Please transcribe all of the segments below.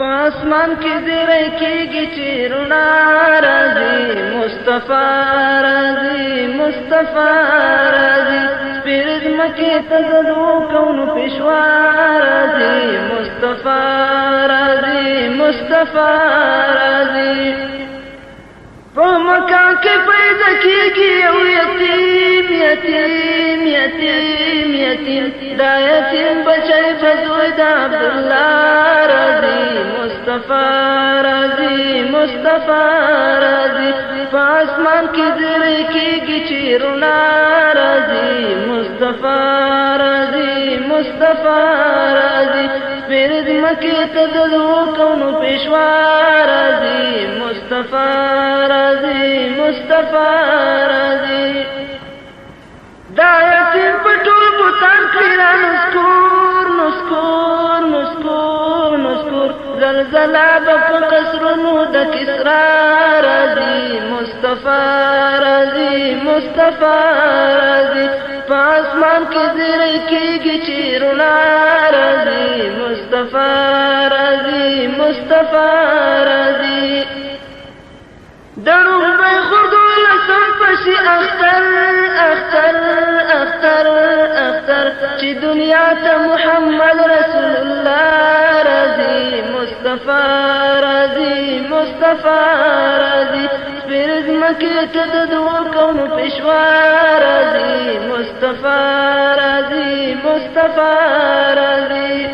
پاسمان کی زیرے کی گی چیرنا راضی مصطفیٰ راضی مصطفیٰ راضی پیرز مکی تزدو کون پیشوا راضی مصطفیٰ راضی مصطفیٰ راضی مکان کے پیدا کی گی او یتیم یتیم یتیم یتیم دا یتیم بچائی بزوی دا عبداللہ راضی مصطفیٰ راضی مصطفیٰ راضی پاسمان کی زیرے کی گی چیرنا راضی مصطفیٰ راضی مصطفیٰ راضی پیرز مکی تددو کونو پیشوا راضی مصطفیٰ راضی مصطفیٰ راضی دا یتیم پٹول بوتان کریرا نسکور نسکور نسکور نسکور زلزلہ بپ قصرنو دا کسرا راضی مصطفیٰ راضی مصطفیٰ راضی پاسمان کی زیرے کی گی چیرنا راضی مصطفیٰ راضی مصطفیٰ راضی درون بے خردو لسن پشی اختر اختر اختر اختر چی دنیا تا محمد رسول اللہ راضی مصطفیٰ راضی مصطفیٰ راضی پیرز مکی تددو کون پیشوا راضی مصطفیٰ راضی مصطفیٰ راضی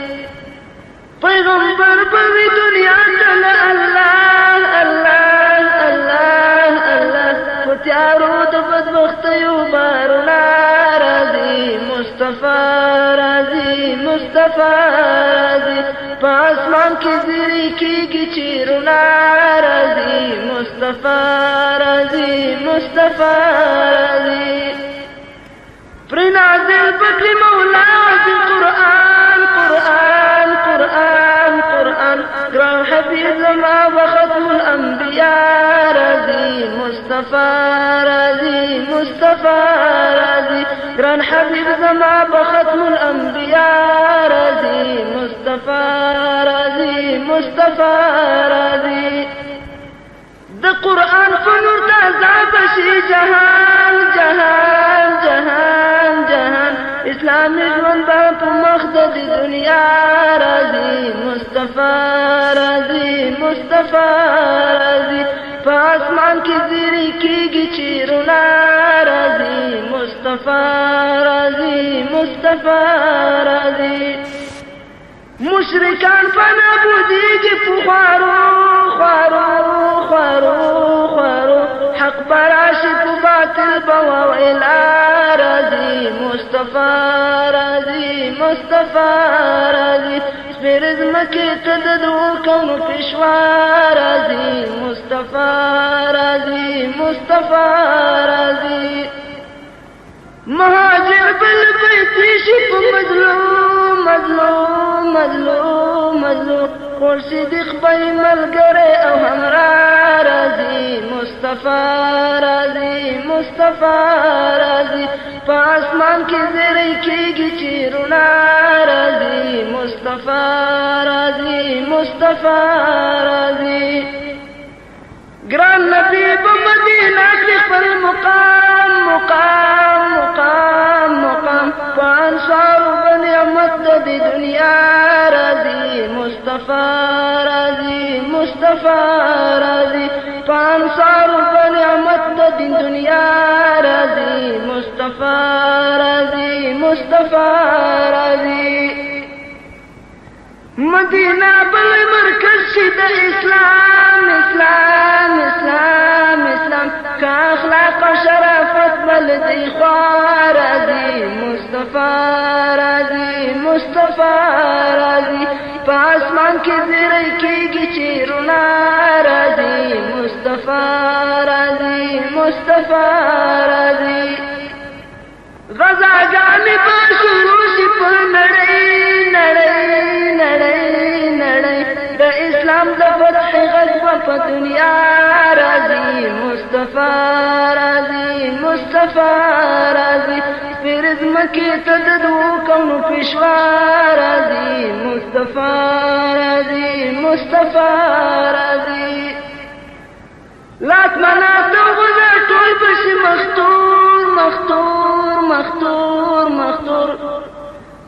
پیغمبر بوی دنیا تل اللہ اللہ اللہ اللہ فتیارو دو بدبختیو بارنا راضی مصطفیٰ راضی مصطفیٰ راضی پاسمان کی زیری کی گی چیرنا راضی مصطفیٰ راضی مصطفیٰ راضی پرنازل بکری مولا عزیز قرآن قرآن قرآن قرآن گران حبیب زما وختم الانبیاء راضی مصطفیٰ راضی مصطفیٰ راضی گران حبیب زما وختم الانبیاء راضی مصطفیٰ راضی مصطفیٰ راضی دا قرآن فنور دا زابشی جہان جہان جہان جہان اسلامی جون باپ مخدد دنیا راضی مصطفیٰ راضی مصطفیٰ راضی پاسمان کی زیری کی گی چیرنا راضی مصطفیٰ راضی مصطفیٰ راضی مشرکان پنا بودی کی پخوارو خوارو خوارو خوارو حق براشی کو باطل بوائلا راضی مصطفیٰ راضی مصطفیٰ راضی پیرز مکی تددو کون پیشوا راضی مصطفیٰ راضی مصطفیٰ راضی مہاجر بل بیتی شپ مظلوم مظلوم مظلوم مظلوم اور صدیق بھائی ملگرے او ہمراہ راضی مصطفیٰ راضی مصطفیٰ راضی پاسمان کی زیرے کی گی چیرنا راضی مصطفیٰ راضی مصطفیٰ راضی گران نبی بمدینہ کی پر مقام مقام مقام مقام پانسار بنعمت دی دنیا راضی مصطفیٰ راضی مصطفیٰ راضی پانسار بنعمت دی دنیا راضی مصطفیٰ راضی مصطفیٰ راضی مدینہ بل مرکز شد اسلام اسلام اسلام اسلام کا اخلاق و شرافت بلدی خواه راضی مصطفیٰ راضی مصطفیٰ راضی پاسمان کی زیرے کی گی چیرنا راضی مصطفیٰ راضی مصطفیٰ راضی غزا جانی باشروش پر نڑی نڑی نڑی نڑی دا اسلام دا فتح غزوہ پا دنیا راضی مصطفیٰ راضی مصطفیٰ راضی سپیرز مکی تددو کون پیشوا راضی مصطفیٰ راضی مصطفیٰ راضی لات منات غزا ټول بشي مختور مختور مختور مختور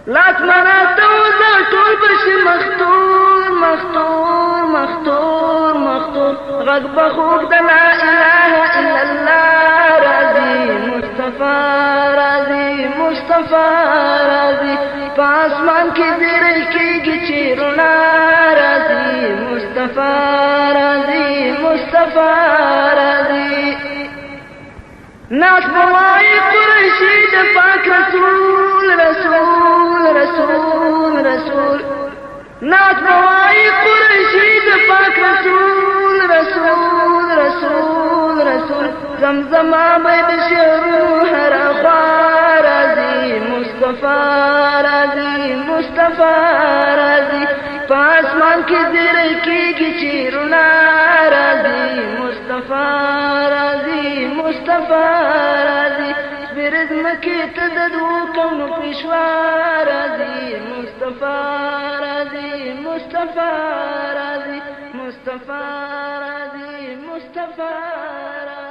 لات منات غزا ټول بشي مختور مختور مختور مختور غږ بخوږ د لا اله الا الله راضي مصطفى راضي مصطفى راضي پاسمان کې زیری کېږي چې رڼا راضي مصطفى راضي مصطفى راضي ناس بوای قریشی د پاک رسول رسول رسول رسول ناس بوای قریشی د پاک رسول رسول رسول رسول زمزم آمد شروع هر خواه راضی مصطفى راضی مصطفى راضی پاسمان کی زیرے کی گی چیرنا راضی مصطفى راضی مصطفى راضی برد مکی تددو کون پیشوا راضی مصطفى راضی مصطفى راضی مصطفى راضی مصطفى راضی